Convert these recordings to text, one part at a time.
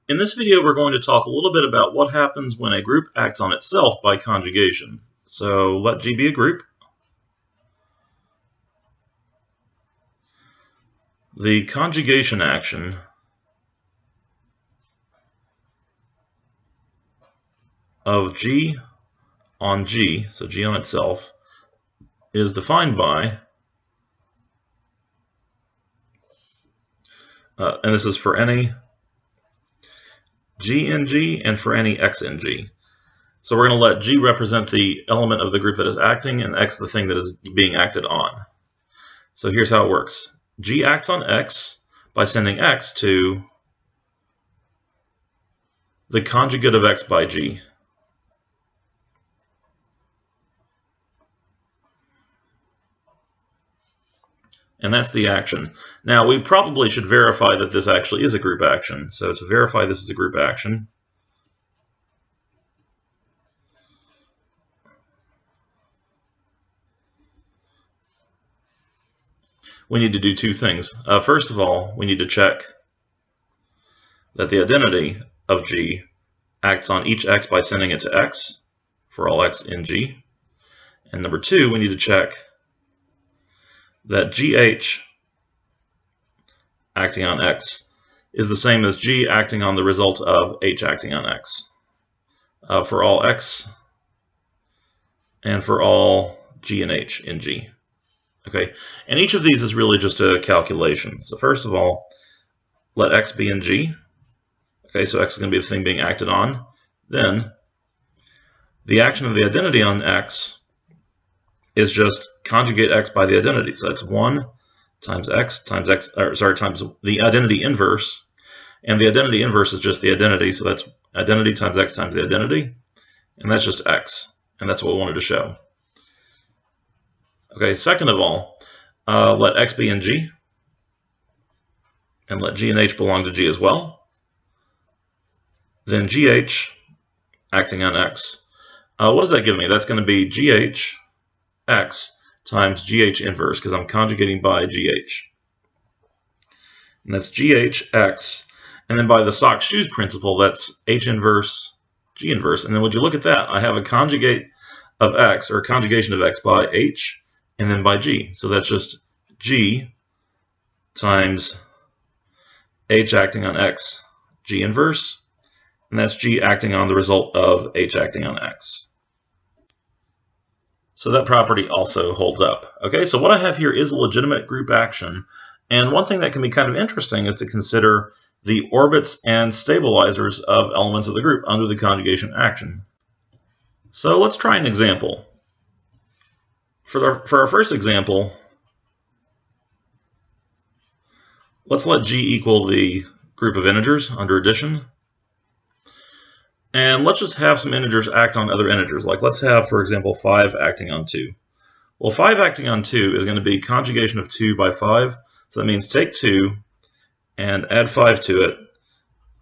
In this video, we're going to talk a little bit about what happens when a group acts on itself by conjugation. So let G be a group. The conjugation action of G on G, so G on itself, is defined by, and this is for any G in G and for any X in G. So we're going to let G represent the element of the group that is acting and X the thing that is being acted on. So here's how it works. G acts on X by sending X to the conjugate of X by G. And that's the action. Now, we probably should verify that this actually is a group action. So to verify this is a group action, we need to do two things. First of all, we need to check that the identity of G acts on each X by sending it to X for all X in G. And number two, we need to check that GH acting on X is the same as G acting on the result of H acting on X for all X and for all G and H in G. Okay, and each of these is really just a calculation. So first of all, let X be in G. Okay, so X is going to be the thing being acted on. Then the action of the identity on X is just conjugate X by the identity. So that's 1 times X times X, times the identity inverse. And the identity inverse is just the identity. So that's identity times X times the identity. And that's just X. And that's what we wanted to show. Okay, second of all, let X be in G. And let G and H belong to G as well. Then GH acting on X. What does that give me? That's going to be GH X times GH inverse, because I'm conjugating by GH. And that's GH X. And then by the sock shoes principle, that's H inverse, G inverse. And then would you look at that? I have a conjugate of X, or a conjugation of X by H, and then by G. So that's just G times H acting on X, G inverse. And that's G acting on the result of H acting on X. So that property also holds up. Okay, so what I have here is a legitimate group action. And one thing that can be kind of interesting is to consider the orbits and stabilizers of elements of the group under the conjugation action. So let's try an example. For our first example, let's let G equal the group of integers under addition. And let's just have some integers act on other integers. Like let's have, for example, 5 acting on 2. Well, 5 acting on 2 is going to be conjugation of 2 by 5. So that means take 2 and add 5 to it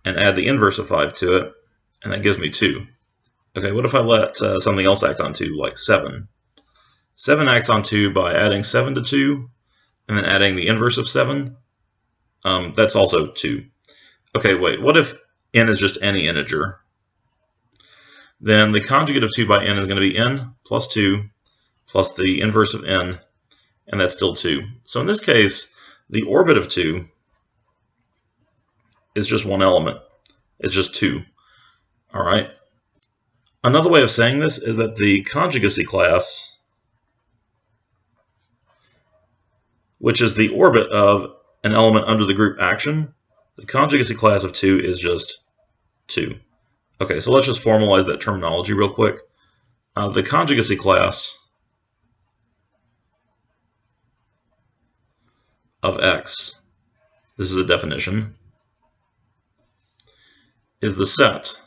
and add the inverse of 5 to it. And that gives me 2. Okay, what if I let something else act on 2, like 7? 7 acts on 2 by adding 7 to 2 and then adding the inverse of 7. That's also 2. Okay, wait, what if n is just any integer? Then the conjugate of 2 by n is going to be n plus 2 plus the inverse of n, and that's still 2. So in this case, the orbit of 2 is just one element. It's just 2. All right. Another way of saying this is that the conjugacy class, which is the orbit of an element under the group action, the conjugacy class of 2 is just 2. Okay, so let's just formalize that terminology real quick. The conjugacy class of X, this is a definition, is the set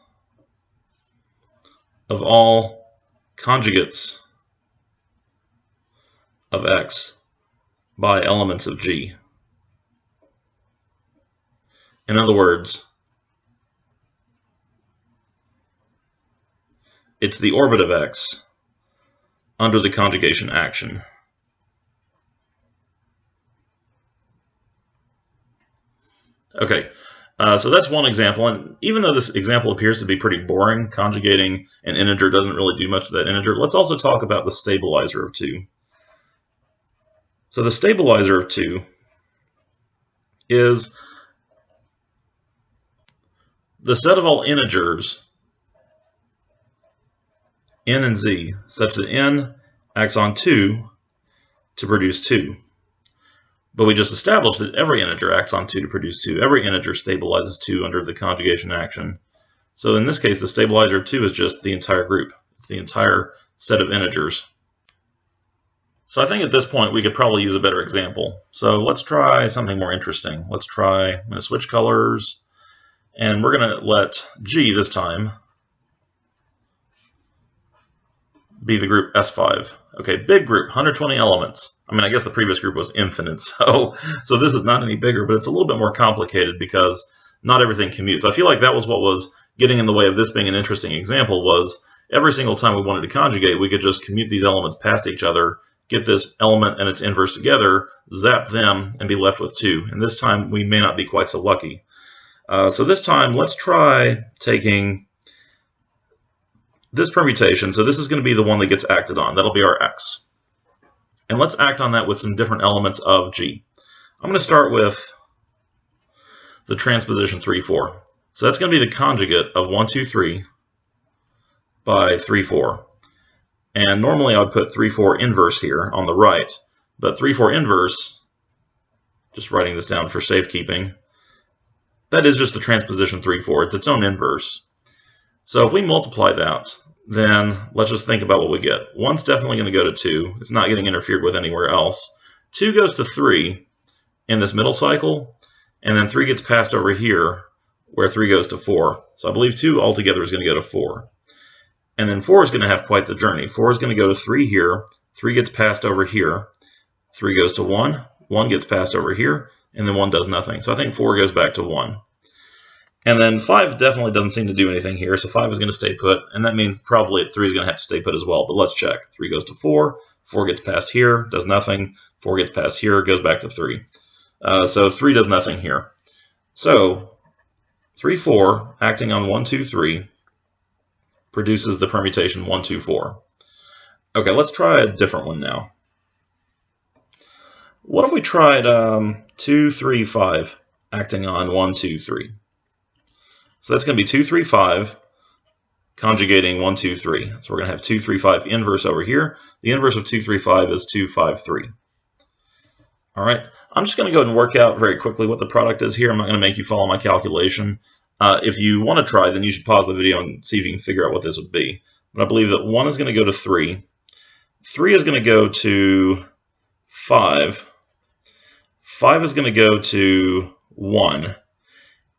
of all conjugates of X by elements of G. In other words, it's the orbit of X under the conjugation action. Okay, So that's one example, and even though this example appears to be pretty boring, conjugating an integer doesn't really do much to that integer. Let's also talk about the stabilizer of 2. So the stabilizer of 2 is the set of all integers, n and z, such that n acts on 2 to produce 2. But we just established that every integer acts on 2 to produce 2. Every integer stabilizes 2 under the conjugation action. So in this case, the stabilizer of 2 is just the entire group. It's the entire set of integers. So I think at this point we could probably use a better example. So let's try something more interesting. I'm going to switch colors, and we're going to let G this time be the group S5. Okay, big group, 120 elements. I mean, I guess the previous group was infinite, so this is not any bigger, but it's a little bit more complicated because not everything commutes. I feel like that was what was getting in the way of this being an interesting example, was every single time we wanted to conjugate, we could just commute these elements past each other, get this element and its inverse together, zap them, and be left with 2. And this time we may not be quite so lucky. So this time, let's try taking this permutation. So this is going to be the one that gets acted on. That'll be our x. And let's act on that with some different elements of G. I'm going to start with the transposition 3, 4. So that's going to be the conjugate of 1, 2, 3 by 3, 4. And normally I would put 3, 4 inverse here on the right, but 3, 4 inverse, just writing this down for safekeeping, that is just the transposition 3, 4. It's its own inverse. So if we multiply that, then let's just think about what we get. 1's definitely going to go to 2. It's not getting interfered with anywhere else. 2 goes to 3 in this middle cycle, and then 3 gets passed over here where 3 goes to 4. So I believe 2 altogether is going to go to 4. And then 4 is going to have quite the journey. 4 is going to go to 3 here, 3 gets passed over here, 3 goes to 1, 1 gets passed over here, and then 1 does nothing. So I think 4 goes back to 1. And then 5 definitely doesn't seem to do anything here, so 5 is going to stay put, and that means probably 3 is going to have to stay put as well, but let's check. 3 goes to 4, 4 gets past here, does nothing, 4 gets past here, goes back to 3. So 3 does nothing here. So 3, 4, acting on 1, 2, 3, produces the permutation 1, 2, 4. Okay, let's try a different one now. What if we tried 2, 3, 5, acting on 1, 2, 3? So that's going to be 2, 3, 5, conjugating 1, 2, 3. So we're going to have 2, 3, 5 inverse over here. The inverse of 2, 3, 5 is 2, 5, 3. All right, I'm just going to go ahead and work out very quickly what the product is here. I'm not going to make you follow my calculation. If you want to try, then you should pause the video and see if you can figure out what this would be. But I believe that 1 is going to go to 3. 3 is going to go to 5. 5 is going to go to 1.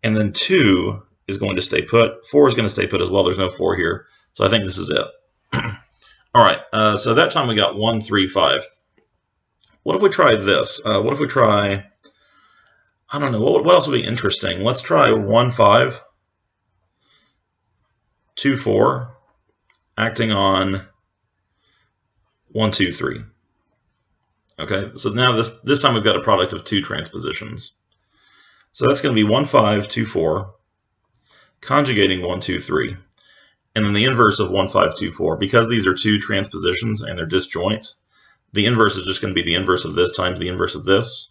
And then 2 is going to stay put. 4 is going to stay put as well. There's no 4 here. So I think this is it. All right, so that time we got 1, 3, 5. What if we try this? What if we try, I don't know, what else would be interesting? Let's try 1, 5, 2, 4, acting on 1, 2, 3. Okay, so now this time we've got a product of 2 transpositions. So that's going to be 1, 5, 2, 4, conjugating 1, 2, 3. And then the inverse of 1, 5, 2, 4. Because these are 2 transpositions and they're disjoint, the inverse is just going to be the inverse of this times the inverse of this.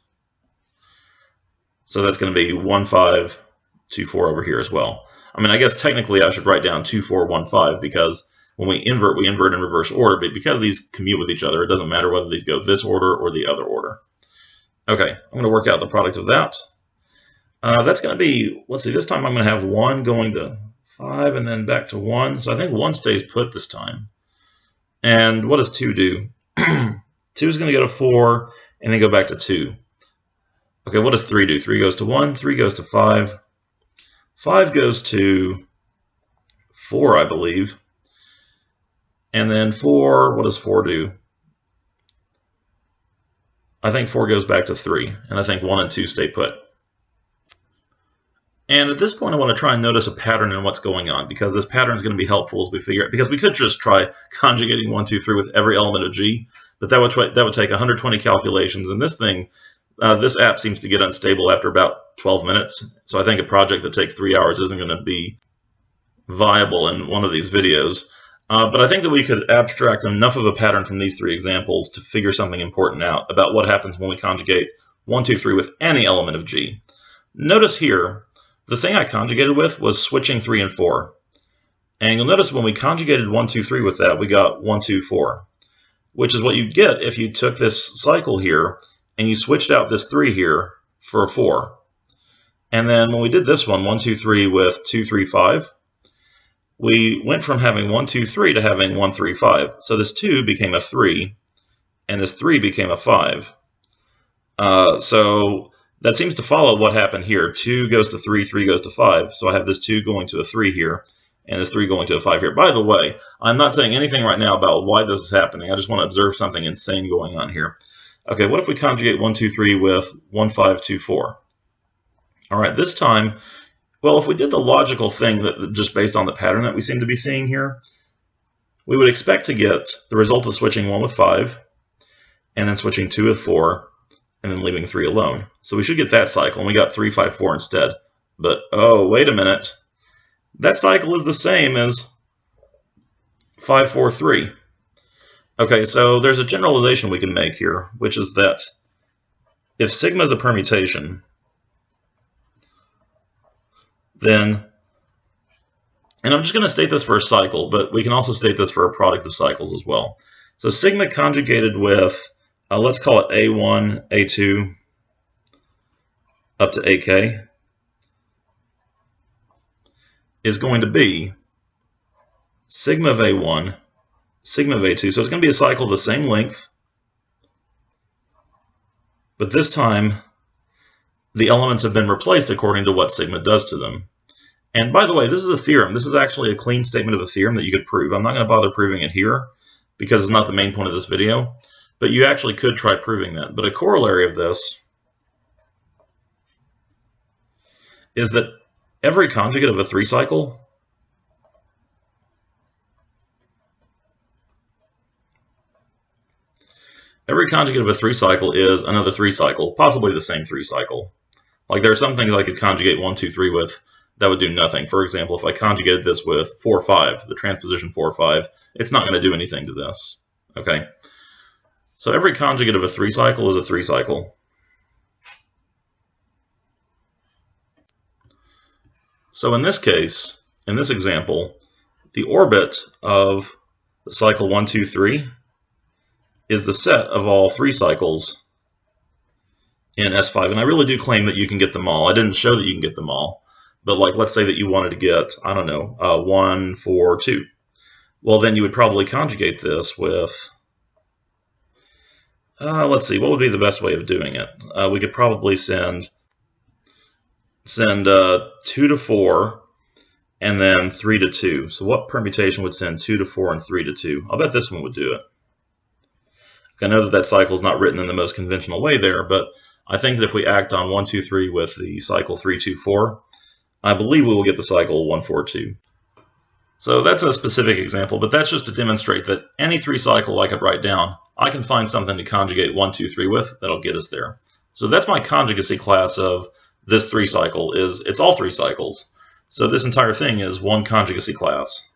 So that's going to be 1, 5, 2, 4 over here as well. I mean, I guess technically I should write down 2, 4, 1, 5 because when we invert in reverse order, but because these commute with each other, it doesn't matter whether these go this order or the other order. Okay, I'm going to work out the product of that. That's going to be, let's see, this time I'm going to have 1 going to 5 and then back to 1. So I think 1 stays put this time. And what does 2 do? 2 is going to go to 4 and then go back to 2. Okay, what does 3 do? 3 goes to 1, 3 goes to 5. 5 goes to 4, I believe. And then 4, what does 4 do? I think 4 goes back to 3, and I think 1 and 2 stay put. And at this point, I want to try and notice a pattern in what's going on, because this pattern is going to be helpful as we figure out, because we could just try conjugating 1, 2, 3 with every element of G, but that would take 120 calculations, and this thing, This app seems to get unstable after about 12 minutes, so I think a project that takes 3 hours isn't going to be viable in one of these videos. But I think that we could abstract enough of a pattern from these three examples to figure something important out about what happens when we conjugate 1, 2, 3 with any element of G. Notice here, the thing I conjugated with was switching 3 and 4. And you'll notice when we conjugated 1, 2, 3 with that, we got 1, 2, 4, which is what you'd get if you took this cycle here and you switched out this 3 here for a 4. And then when we did this one, 1, 2, 3 with 2, 3, 5, we went from having 1, 2, 3 to having 1, 3, 5. So this 2 became a 3, and this 3 became a 5. So that seems to follow what happened here. 2 goes to 3, 3 goes to 5. So I have this 2 going to a 3 here, and this 3 going to a 5 here. By the way, I'm not saying anything right now about why this is happening. I just want to observe something insane going on here. Okay, what if we conjugate 1, 2, 3 with 1, 5, 2, 4? All right, this time, well, if we did the logical thing that just based on the pattern that we seem to be seeing here, we would expect to get the result of switching 1 with 5, and then switching 2 with 4, and then leaving 3 alone. So we should get that cycle, and we got 3, 5, 4 instead. But, oh, wait a minute. That cycle is the same as 5, 4, 3. Okay, so there's a generalization we can make here, which is that if sigma is a permutation, then, and I'm just going to state this for a cycle, but we can also state this for a product of cycles as well. So sigma conjugated with, let's call it A1, A2, up to AK, is going to be sigma of A1, sigma of A2. So it's going to be a cycle of the same length, but this time the elements have been replaced according to what sigma does to them. And by the way, this is a theorem. This is actually a clean statement of a theorem that you could prove. I'm not going to bother proving it here because it's not the main point of this video, but you actually could try proving that. But a corollary of this is that every conjugate of a 3 cycle is another 3 cycle, possibly the same 3 cycle. Like there are some things I could conjugate 1, 2, 3 with that would do nothing. For example, if I conjugated this with 4, 5, the transposition 4, 5, it's not going to do anything to this. Okay? So every conjugate of a 3 cycle is a 3 cycle. So in this case, in this example, the orbit of the cycle 1, 2, 3 is the set of all 3 cycles in S5. And I really do claim that you can get them all. I didn't show that you can get them all. But like, let's say that you wanted to get, I don't know, 1, 4, 2. Well, then you would probably conjugate this with, let's see, what would be the best way of doing it? We could probably send 2 to 4 and then 3 to 2. So what permutation would send 2 to 4 and 3 to 2? I'll bet this one would do it. I know that that cycle is not written in the most conventional way there, but I think that if we act on 1, 2, 3 with the cycle 3, 2, 4, I believe we will get the cycle 1, 4, 2. So that's a specific example, but that's just to demonstrate that any 3 cycle I could write down, I can find something to conjugate 1, 2, 3 with that'll get us there. So that's my conjugacy class of this 3 cycle. It's all 3 cycles. So this entire thing is one conjugacy class.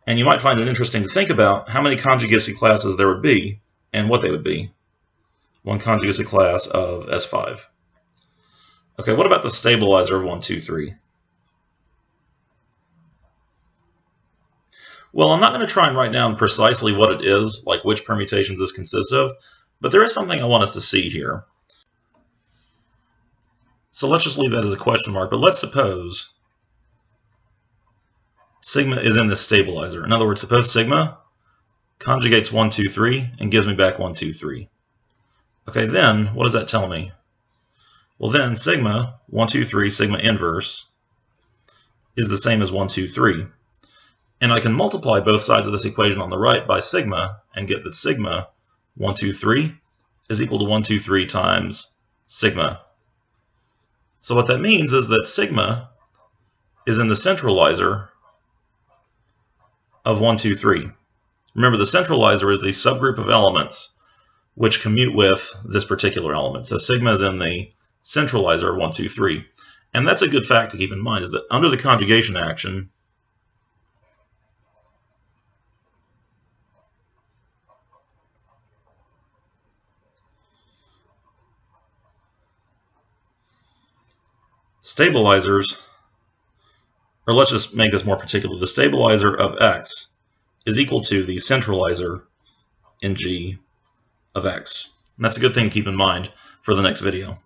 And you might find it interesting to think about how many conjugacy classes there would be and what they would be. One conjugacy class of S5. Okay, what about the stabilizer of 1, 2, 3? Well, I'm not going to try and write down precisely what it is, like which permutations this consists of, but there is something I want us to see here. So let's just leave that as a question mark, but let's suppose sigma is in this stabilizer. In other words, suppose sigma conjugates 1, 2, 3 and gives me back 1, 2, 3. Okay, then what does that tell me? Well, then sigma 1, 2, 3 sigma inverse is the same as 1, 2, 3. And I can multiply both sides of this equation on the right by sigma and get that sigma 1, 2, 3 is equal to 1, 2, 3 times sigma. So what that means is that sigma is in the centralizer of 1, 2, 3. Remember, the centralizer is the subgroup of elements which commute with this particular element. So sigma is in the centralizer 1, 2, 3. And that's a good fact to keep in mind, is that under the conjugation action, stabilizers, or let's just make this more particular, the stabilizer of x is equal to the centralizer in G of x. And that's a good thing to keep in mind for the next video.